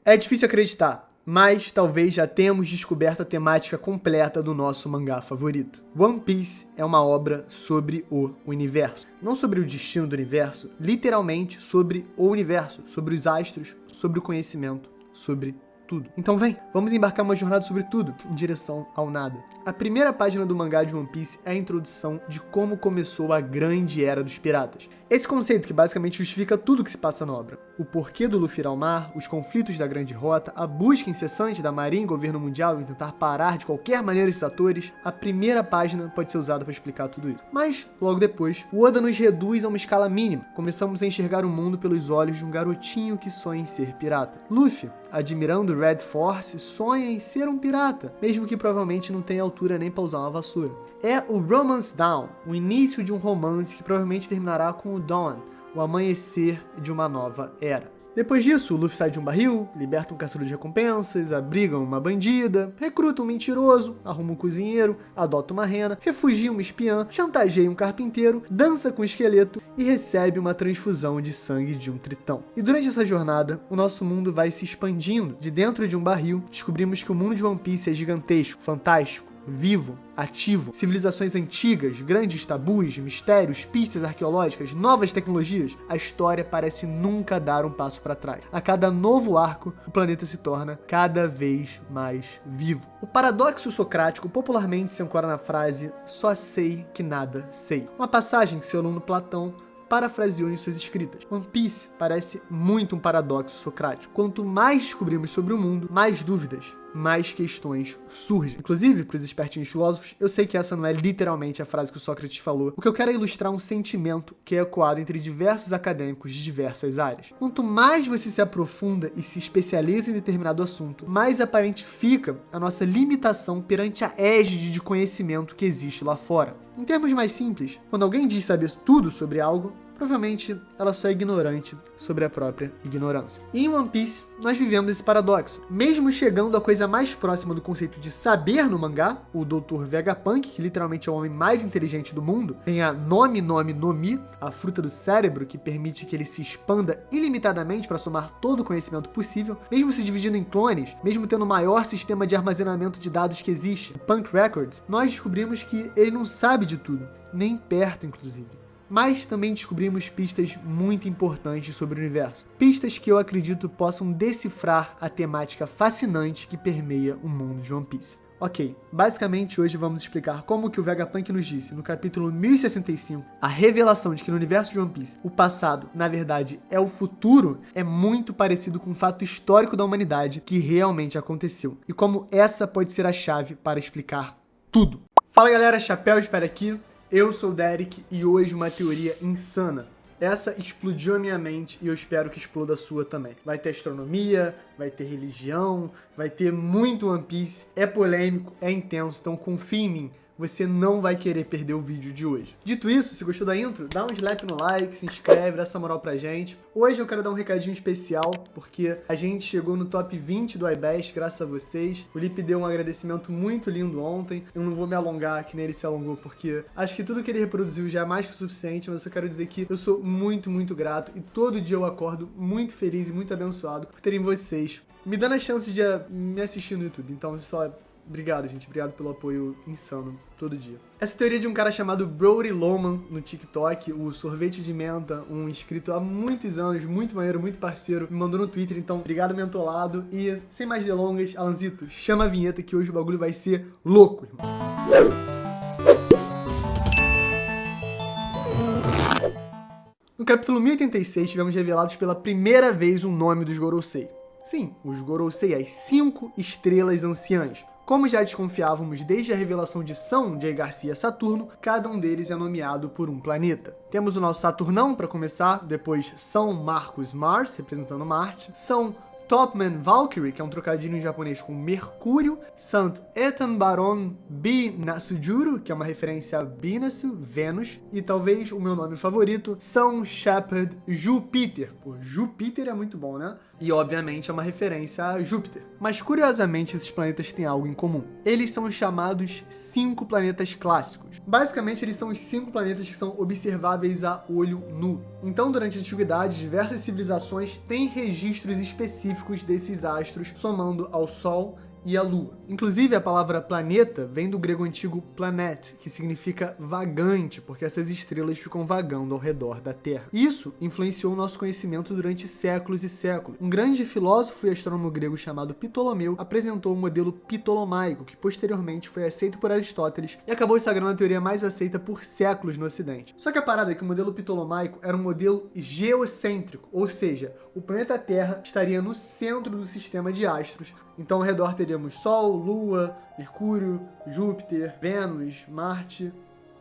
É difícil acreditar, mas talvez já tenhamos descoberto a temática completa do nosso mangá favorito. One Piece é uma obra sobre o universo. Não sobre o destino do universo, literalmente sobre o universo, sobre os astros, sobre o conhecimento, sobre tudo. Então vem, vamos embarcar uma jornada sobre tudo, em direção ao nada. A primeira página do mangá de One Piece é a introdução de como começou a grande era dos piratas. Esse conceito que basicamente justifica tudo que se passa na obra. O porquê do Luffy ir ao mar, os conflitos da Grande Rota, a busca incessante da Marinha e governo mundial em tentar parar de qualquer maneira esses atores, a primeira página pode ser usada para explicar tudo isso. Mas, logo depois, o Oda nos reduz a uma escala mínima. Começamos a enxergar o mundo pelos olhos de um garotinho que sonha em ser pirata. Luffy, admirando Red Force, sonha em ser um pirata, mesmo que provavelmente não tenha altura nem para usar uma vassoura. É o Romance Dawn, o início de um romance que provavelmente terminará com o Dawn, o amanhecer de uma nova era. Depois disso, o Luffy sai de um barril, liberta um caçador de recompensas, abriga uma bandida, recruta um mentiroso, arruma um cozinheiro, adota uma rena, refugia uma espiã, chantageia um carpinteiro, dança com um esqueleto e recebe uma transfusão de sangue de um tritão. E durante essa jornada, o nosso mundo vai se expandindo. De dentro de um barril, descobrimos que o mundo de One Piece é gigantesco, fantástico, vivo, ativo, civilizações antigas, grandes tabus, mistérios, pistas arqueológicas, novas tecnologias. A história parece nunca dar um passo para trás. A cada novo arco, o planeta se torna cada vez mais vivo. O paradoxo socrático popularmente se ancora na frase "só sei que nada sei", uma passagem que seu aluno Platão parafraseou em suas escritas. One Piece parece muito um paradoxo socrático. Quanto mais descobrimos sobre o mundo, mais dúvidas, mais questões surgem. Inclusive, para os espertinhos filósofos, eu sei que essa não é literalmente a frase que o Sócrates falou. O que eu quero é ilustrar um sentimento que é ecoado entre diversos acadêmicos de diversas áreas. Quanto mais você se aprofunda e se especializa em determinado assunto, mais aparente fica a nossa limitação perante a égide de conhecimento que existe lá fora. Em termos mais simples, quando alguém diz saber tudo sobre algo, provavelmente ela só é ignorante sobre a própria ignorância. E em One Piece, nós vivemos esse paradoxo. Mesmo chegando à coisa mais próxima do conceito de saber no mangá, o Dr. Vegapunk, que literalmente é o homem mais inteligente do mundo, tem a Nomi Nomi no Mi, a fruta do cérebro que permite que ele se expanda ilimitadamente para somar todo o conhecimento possível, mesmo se dividindo em clones, mesmo tendo o maior sistema de armazenamento de dados que existe, o Punk Records, nós descobrimos que ele não sabe de tudo, nem perto inclusive. Mas também descobrimos pistas muito importantes sobre o universo. Pistas que eu acredito possam decifrar a temática fascinante que permeia o mundo de One Piece. Ok, basicamente hoje vamos explicar como que o Vegapunk nos disse no capítulo 1065, a revelação de que no universo de One Piece, o passado, na verdade, é o futuro, é muito parecido com um fato histórico da humanidade que realmente aconteceu. E como essa pode ser a chave para explicar tudo. Fala galera, Chapéu Espera aqui. Eu sou o Derek e hoje uma teoria insana. Essa explodiu a minha mente e eu espero que exploda a sua também. Vai ter astronomia, vai ter religião, vai ter muito One Piece. É polêmico, é intenso, então confia em mim. Você não vai querer perder o vídeo de hoje. Dito isso, se gostou da intro, dá um slap no like, se inscreve, dá essa moral pra gente. Hoje eu quero dar um recadinho especial, porque a gente chegou no top 20 do iBest, graças a vocês. O Lipe deu um agradecimento muito lindo ontem. Eu não vou me alongar que nem ele se alongou, porque acho que tudo que ele reproduziu já é mais que o suficiente, mas eu quero dizer que eu sou muito, muito grato e todo dia eu acordo muito feliz e muito abençoado por terem vocês me dando a chance de me assistir no YouTube. Então, só obrigado, gente. Obrigado pelo apoio insano todo dia. Essa teoria de um cara chamado Brody Loman no TikTok, o sorvete de menta, um inscrito há muitos anos, muito maneiro, muito parceiro, me mandou no Twitter, então obrigado, mentolado. E sem mais delongas, Alanzito, chama a vinheta que hoje o bagulho vai ser louco, irmão. No capítulo 1086, tivemos revelados pela primeira vez o nome dos Gorosei. Sim, os Gorosei, as 5 estrelas anciãs. Como já desconfiávamos desde a revelação de São J. Garcia Saturno, cada um deles é nomeado por um planeta. Temos o nosso Saturnão para começar, depois São Marcos Mars, representando Marte, São Topman Valkyrie, que é um trocadilho em japonês com Mercúrio, Sant Ethan Baron Binasujuru, que é uma referência a Binasu, Vênus, e talvez o meu nome favorito, São Shepherd Júpiter. Pô, Júpiter é muito bom, né? E, obviamente, é uma referência a Júpiter. Mas, curiosamente, esses planetas têm algo em comum. Eles são os chamados 5 planetas clássicos. Basicamente, eles são os 5 planetas que são observáveis a olho nu. Então, durante a Antiguidade, diversas civilizações têm registros específicos desses astros, somando ao Sol e a Lua. Inclusive, a palavra planeta vem do grego antigo planet, que significa vagante, porque essas estrelas ficam vagando ao redor da Terra. Isso influenciou o nosso conhecimento durante séculos e séculos. Um grande filósofo e astrônomo grego chamado Ptolomeu apresentou o modelo ptolomaico, que posteriormente foi aceito por Aristóteles e acabou sagrando a teoria mais aceita por séculos no Ocidente. Só que a parada é que o modelo ptolomaico era um modelo geocêntrico, ou seja, o planeta Terra estaria no centro do sistema de astros. Então, ao redor teríamos Sol, Lua, Mercúrio, Júpiter, Vênus, Marte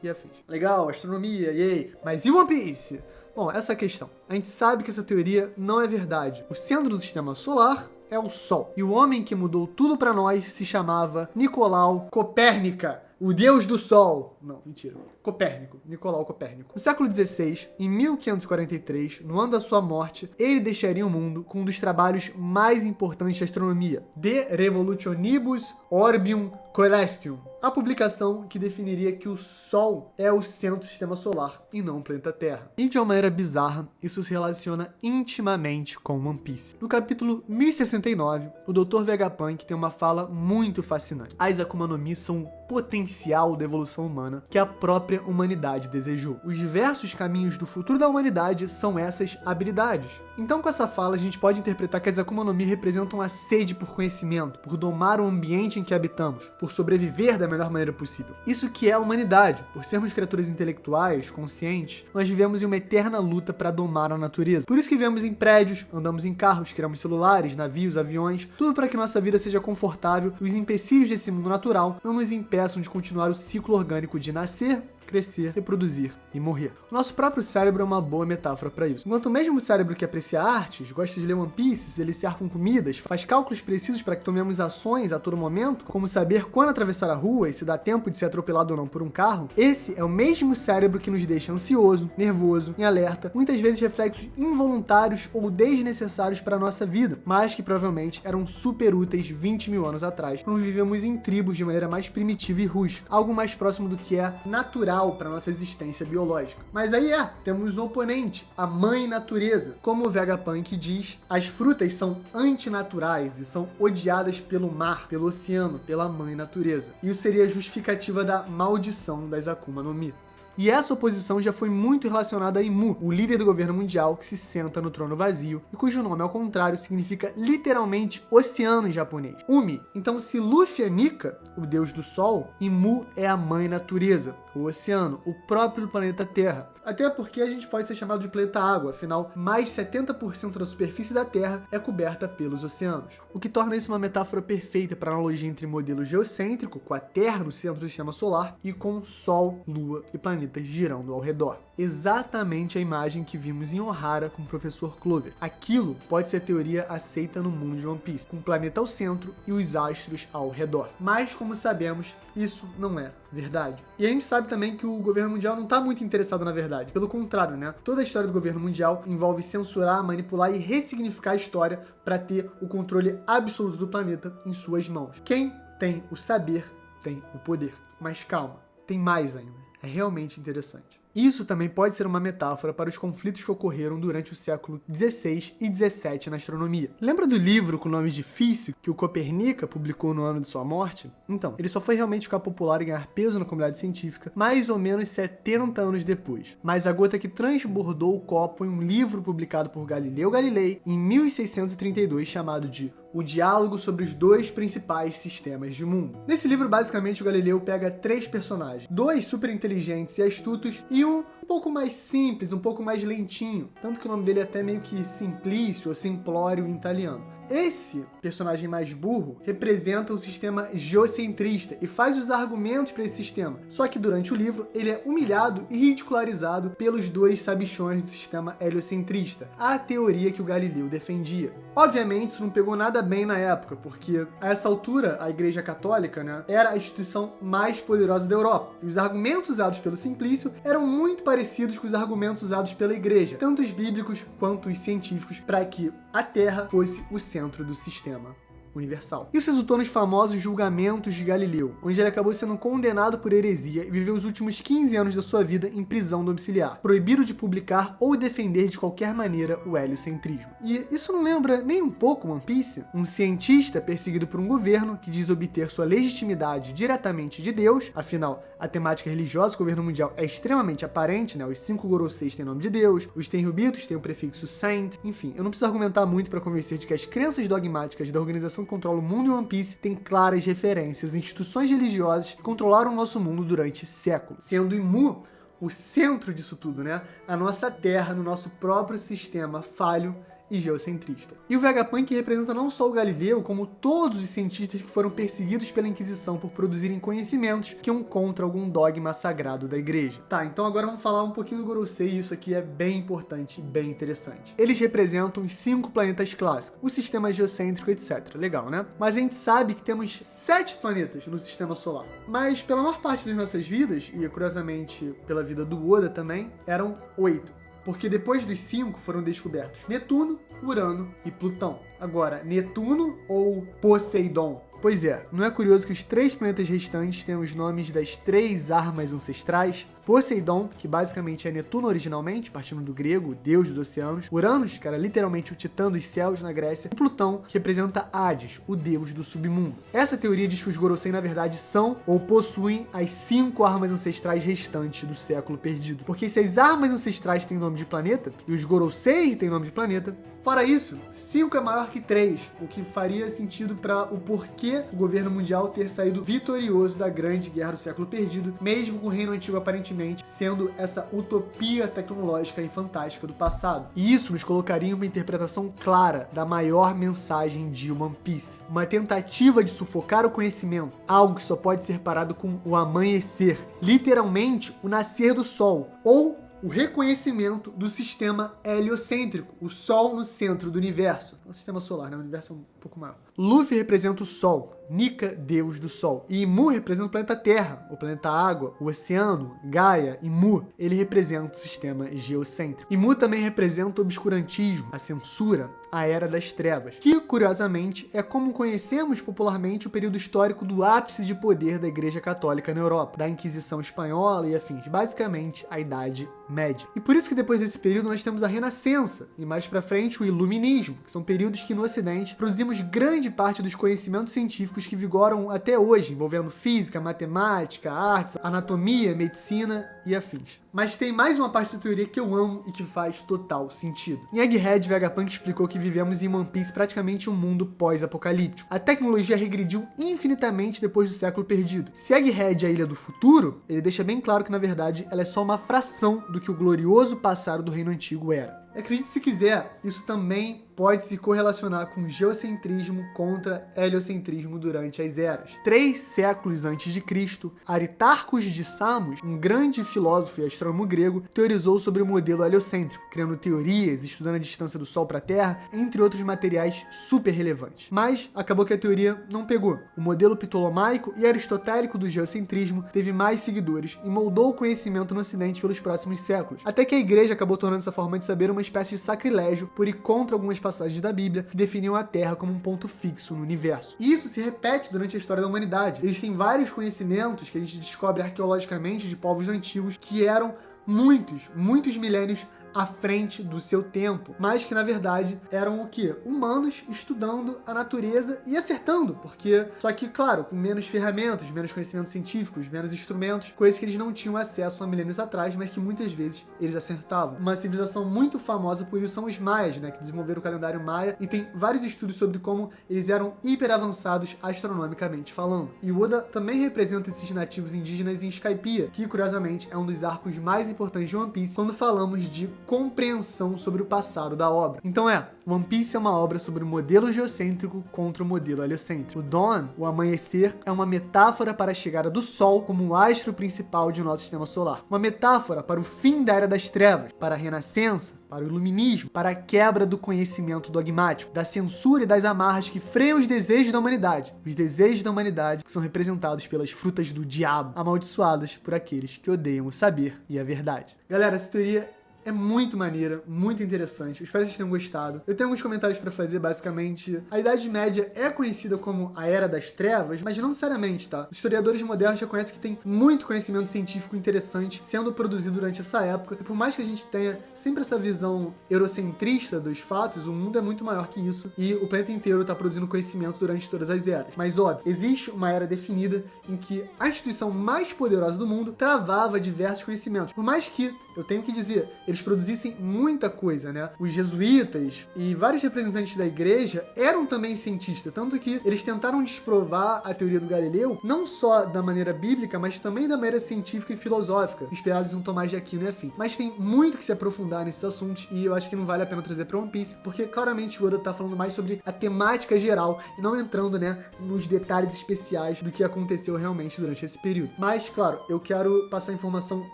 e afins. Legal, astronomia, yay! Mas e One Piece? Bom, essa é a questão. A gente sabe que essa teoria não é verdade. O centro do sistema solar é o Sol. E o homem que mudou tudo para nós se chamava Nicolau Copérnica, o deus do Sol. Não, mentira. Copérnico, Nicolau Copérnico. No século XVI, em 1543, no ano da sua morte, ele deixaria o mundo com um dos trabalhos mais importantes da astronomia, De Revolutionibus Orbium Coelestium, a publicação que definiria que o Sol é o centro do sistema solar e não o planeta Terra. E de uma maneira bizarra, isso se relaciona intimamente com One Piece. No capítulo 1069, o Dr. Vegapunk tem uma fala muito fascinante. As Akuma no Mi são o potencial da evolução humana que a própria humanidade desejou. Os diversos caminhos do futuro da humanidade são essas habilidades. Então, com essa fala, a gente pode interpretar que as Akuma no Mi representam a sede por conhecimento, por domar o ambiente em que habitamos, por sobreviver da melhor maneira possível. Isso que é a humanidade. Por sermos criaturas intelectuais, conscientes, nós vivemos em uma eterna luta para domar a natureza. Por isso que vivemos em prédios, andamos em carros, criamos celulares, navios, aviões, tudo para que nossa vida seja confortável e os empecilhos desse mundo natural não nos impeçam de continuar o ciclo orgânico de nascer, crescer, reproduzir e morrer. O nosso próprio cérebro é uma boa metáfora para isso. Enquanto o mesmo cérebro que aprecia artes, gosta de ler One Piece, se deliciar com comidas, faz cálculos precisos para que tomemos ações a todo momento, como saber quando atravessar a rua e se dá tempo de ser atropelado ou não por um carro, esse é o mesmo cérebro que nos deixa ansioso, nervoso, em alerta, muitas vezes reflexos involuntários ou desnecessários para a nossa vida, mas que provavelmente eram super úteis 20 mil anos atrás, quando vivíamos em tribos de maneira mais primitiva e rústica, algo mais próximo do que é natural para nossa existência biológica. Mas aí temos o oponente, a mãe natureza. Como o Vegapunk diz, as frutas são antinaturais e são odiadas pelo mar, pelo oceano, pela mãe natureza. Isso seria a justificativa da maldição das Akuma no Mi. E essa oposição já foi muito relacionada a Imu, o líder do governo mundial que se senta no trono vazio e cujo nome, ao contrário, significa literalmente oceano em japonês. Umi. Então, se Luffy é Nika, o deus do sol, Imu é a mãe natureza, o oceano, o próprio planeta Terra. Até porque a gente pode ser chamado de planeta água, afinal, mais 70% da superfície da Terra é coberta pelos oceanos. O que torna isso uma metáfora perfeita para a analogia entre modelo geocêntrico, com a Terra no centro do sistema solar, e com Sol, Lua e planetas girando ao redor. Exatamente a imagem que vimos em Ohara com o professor Clover. Aquilo pode ser a teoria aceita no mundo de One Piece, com o planeta ao centro e os astros ao redor. Mas, como sabemos, isso não é verdade. E a gente sabe também que o governo mundial não está muito interessado na verdade. Pelo contrário, né? Toda a história do governo mundial envolve censurar, manipular e ressignificar a história para ter o controle absoluto do planeta em suas mãos. Quem tem o saber tem o poder. Mas calma, tem mais ainda. É realmente interessante. Isso também pode ser uma metáfora para os conflitos que ocorreram durante o século XVI e XVII na astronomia. Lembra do livro com nome difícil que o Copernica publicou no ano de sua morte? Então, ele só foi realmente ficar popular e ganhar peso na comunidade científica mais ou menos 70 anos depois. Mas a gota que transbordou o copo foi um livro publicado por Galileu Galilei em 1632 chamado de O Diálogo sobre os Dois Principais Sistemas de Mundo. Nesse livro, basicamente, o Galileu pega 3 personagens, 2 super inteligentes e astutos e um pouco mais simples, um pouco mais lentinho, tanto que o nome dele é até meio que Simplício ou Simplório em italiano. Esse personagem mais burro representa o sistema geocentrista e faz os argumentos para esse sistema. Só que durante o livro ele é humilhado e ridicularizado pelos 2 sabichões do sistema heliocentrista, a teoria que o Galileu defendia. Obviamente isso não pegou nada bem na época, porque a essa altura a Igreja Católica, era a instituição mais poderosa da Europa. E os argumentos usados pelo Simplício eram muito parecidos parecidos com os argumentos usados pela igreja, tanto os bíblicos quanto os científicos, para que a Terra fosse o centro do sistema universal. Isso resultou nos famosos julgamentos de Galileu, onde ele acabou sendo condenado por heresia e viveu os últimos 15 anos da sua vida em prisão domiciliar, proibido de publicar ou defender de qualquer maneira o heliocentrismo. E isso não lembra nem um pouco One Piece? Um cientista perseguido por um governo que diz obter sua legitimidade diretamente de Deus, afinal, a temática religiosa do governo mundial é extremamente aparente, né? Os 5 Goroseis têm nome de Deus, os Tenryubitos têm o prefixo Saint, enfim, eu não preciso argumentar muito para convencer de que as crenças dogmáticas da organização que controla o mundo em One Piece têm claras referências a instituições religiosas que controlaram o nosso mundo durante séculos, sendo Imu o centro disso tudo, né? A nossa Terra no nosso próprio sistema falho e geocentrista. E o Vegapunk representa não só o Galileu, como todos os cientistas que foram perseguidos pela Inquisição por produzirem conhecimentos que iam contra algum dogma sagrado da igreja. Tá, então agora vamos falar um pouquinho do Gorosei, e isso aqui é bem importante e bem interessante. Eles representam os 5 planetas clássicos, o sistema geocêntrico, etc. Legal, né? Mas a gente sabe que temos 7 planetas no sistema solar. Mas pela maior parte das nossas vidas, e curiosamente pela vida do Oda também, eram 8. Porque depois dos 5 foram descobertos Netuno, Urano e Plutão. Agora, Netuno ou Poseidon? Pois é, não é curioso que os 3 planetas restantes tenham os nomes das 3 armas ancestrais? Poseidon, que basicamente é Netuno originalmente, partindo do grego, deus dos oceanos. Uranus, que era literalmente o titã dos céus na Grécia. E Plutão, que representa Hades, o deus do submundo. Essa teoria diz que os Gorosei, na verdade, são ou possuem as 5 armas ancestrais restantes do século perdido. Porque se as armas ancestrais têm nome de planeta, e os Gorosei têm nome de planeta, fora isso, 5 é maior que 3, o que faria sentido para o porquê o governo mundial ter saído vitorioso da grande guerra do século perdido, mesmo com o reino antigo aparentemente sendo essa utopia tecnológica e fantástica do passado. E isso nos colocaria em uma interpretação clara da maior mensagem de One Piece. Uma tentativa de sufocar o conhecimento, algo que só pode ser parado com o amanhecer, literalmente o nascer do sol, ou o reconhecimento do sistema heliocêntrico, o Sol no centro do universo. É um sistema solar, né? O universo é um pouco maior. Luffy representa o Sol, Nika, deus do Sol. E Imu representa o planeta Terra, o planeta Água, o Oceano, Gaia e Mu. Ele representa o sistema geocêntrico. Imu também representa o obscurantismo, a censura, a Era das Trevas, que, curiosamente, é como conhecemos popularmente o período histórico do ápice de poder da Igreja Católica na Europa, da Inquisição Espanhola e afins, basicamente a Idade Média. E por isso que depois desse período nós temos a Renascença, e mais pra frente o Iluminismo, que são períodos que no Ocidente produzimos grande parte dos conhecimentos científicos que vigoram até hoje, envolvendo física, matemática, artes, anatomia, medicina e afins. Mas tem mais uma parte da teoria que eu amo e que faz total sentido. Em Egghead, Vegapunk explicou que vivemos em One Piece praticamente um mundo pós-apocalíptico. A tecnologia regrediu infinitamente depois do século perdido. Se Egghead é a ilha do futuro, ele deixa bem claro que, na verdade, ela é só uma fração do que o glorioso passado do Reino Antigo era. Acredite se quiser, isso também pode se correlacionar com geocentrismo contra heliocentrismo durante as eras. 3 séculos antes de Cristo, Aristarcos de Samos, um grande filósofo e astrônomo grego, teorizou sobre o modelo heliocêntrico, criando teorias, estudando a distância do Sol para a Terra, entre outros materiais super relevantes. Mas acabou que a teoria não pegou. O modelo ptolomaico e aristotélico do geocentrismo teve mais seguidores e moldou o conhecimento no Ocidente pelos próximos séculos, até que a igreja acabou tornando essa forma de saber uma espécie de sacrilégio por ir contra algumas passagens da Bíblia que definiam a Terra como um ponto fixo no universo. E isso se repete durante a história da humanidade. Existem vários conhecimentos que a gente descobre arqueologicamente de povos antigos que eram muitos milênios à frente do seu tempo, mas que na verdade eram o quê? Humanos estudando a natureza e acertando, porque só que, claro, com menos ferramentas, menos conhecimentos científicos, menos instrumentos, coisas que eles não tinham acesso há milênios atrás, mas que muitas vezes eles acertavam. Uma civilização muito famosa por isso são os maias, né, que desenvolveram o calendário maia, e tem vários estudos sobre como eles eram hiper avançados astronomicamente falando. E o Oda também representa esses nativos indígenas em Skypiea, que curiosamente é um dos arcos mais importantes de One Piece quando falamos de compreensão sobre o passado da obra. Então One Piece é uma obra sobre o modelo geocêntrico contra o modelo heliocêntrico. O Dawn, o amanhecer, é uma metáfora para a chegada do Sol como o astro principal de nosso sistema solar. Uma metáfora para o fim da Era das Trevas, para a renascença, para o iluminismo, para a quebra do conhecimento dogmático, da censura e das amarras que freiam os desejos da humanidade. Os desejos da humanidade que são representados pelas frutas do diabo, amaldiçoadas por aqueles que odeiam o saber e a verdade. Galera, essa teoria é muito maneira, muito interessante. Eu espero que vocês tenham gostado. Eu tenho alguns comentários pra fazer, basicamente. A Idade Média é conhecida como a Era das Trevas, mas não necessariamente, tá? Os historiadores modernos reconhecem que tem muito conhecimento científico interessante sendo produzido durante essa época. E por mais que a gente tenha sempre essa visão eurocentrista dos fatos, o mundo é muito maior que isso e o planeta inteiro tá produzindo conhecimento durante todas as eras. Mas, óbvio, existe uma era definida em que a instituição mais poderosa do mundo travava diversos conhecimentos. Por mais que, eu tenho que dizer, eles produzissem muita coisa, né? Os jesuítas e vários representantes da igreja eram também cientistas, tanto que eles tentaram desprovar a teoria do Galileu, não só da maneira bíblica, mas também da maneira científica e filosófica, inspirados em Tomás de Aquino e afim. Mas tem muito que se aprofundar nesses assuntos e eu acho que não vale a pena trazer para One Piece, porque claramente o Oda tá falando mais sobre a temática geral e não entrando, né, nos detalhes especiais do que aconteceu realmente durante esse período. Mas, claro, eu quero passar a informação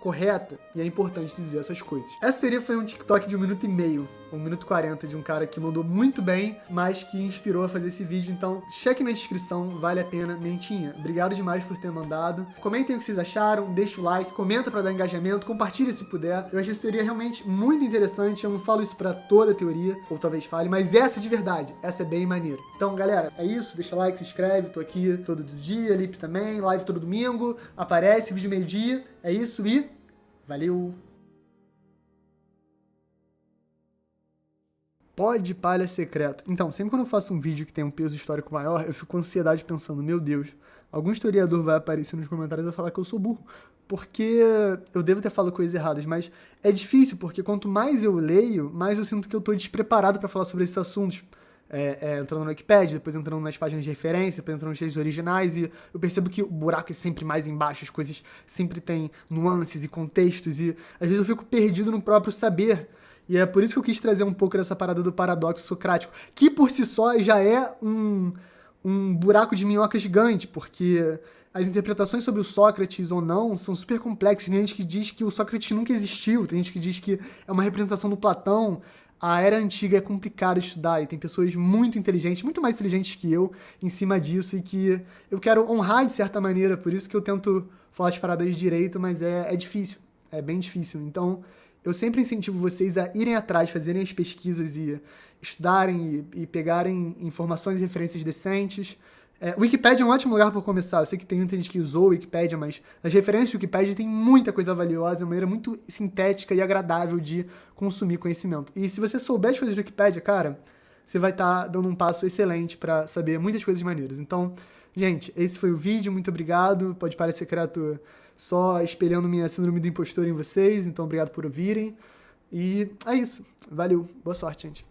correta e é importante dizer essas coisas. Essa teoria foi um TikTok de 1 minuto e meio, 1 minuto e 40, de um cara que mandou muito bem, mas que inspirou a fazer esse vídeo, então cheque na descrição, vale a pena. Mentinha, obrigado demais por ter mandado. Comentem o que vocês acharam, deixa o like, comenta pra dar engajamento, compartilha se puder. Eu achei essa teoria realmente muito interessante, eu não falo isso pra toda a teoria, ou talvez fale, mas essa de verdade, essa é bem maneira. Então, galera, é isso, deixa like, se inscreve, tô aqui todo dia, Lipe também, live todo domingo, aparece, vídeo meio-dia, é isso e valeu! Pode palha secreto. Então, sempre quando eu faço um vídeo que tem um peso histórico maior, eu fico com ansiedade pensando, meu Deus, algum historiador vai aparecer nos comentários e vai falar que eu sou burro. Porque eu devo ter falado coisas erradas, mas é difícil, porque quanto mais eu leio, mais eu sinto que eu tô despreparado para falar sobre esses assuntos. Entrando no Wikipedia, depois entrando nas páginas de referência, depois entrando nos textos originais, e eu percebo que o buraco é sempre mais embaixo, as coisas sempre têm nuances e contextos, e às vezes eu fico perdido no próprio saber. E é por isso que eu quis trazer um pouco dessa parada do paradoxo socrático, que por si só já é um buraco de minhoca gigante, porque as interpretações sobre o Sócrates ou não são super complexas. Tem gente que diz que o Sócrates nunca existiu, tem gente que diz que é uma representação do Platão. A era antiga é complicada de estudar e tem pessoas muito inteligentes, muito mais inteligentes que eu, em cima disso, e que eu quero honrar de certa maneira, por isso que eu tento falar as paradas direito, mas é difícil, é bem difícil. Então, eu sempre incentivo vocês a irem atrás, fazerem as pesquisas e estudarem e pegarem informações e referências decentes. O Wikipedia é um ótimo lugar para começar. Eu sei que tem muita gente que usou o Wikipedia, mas nas referências do Wikipedia tem muita coisa valiosa, uma maneira muito sintética e agradável de consumir conhecimento. E se você souber as coisas do Wikipedia, cara, você vai estar dando um passo excelente para saber muitas coisas maneiras. Então, gente, esse foi o vídeo. Muito obrigado. Pode parecer secreto só espelhando minha síndrome do impostor em vocês. Então, obrigado por ouvirem. E é isso. Valeu. Boa sorte, gente.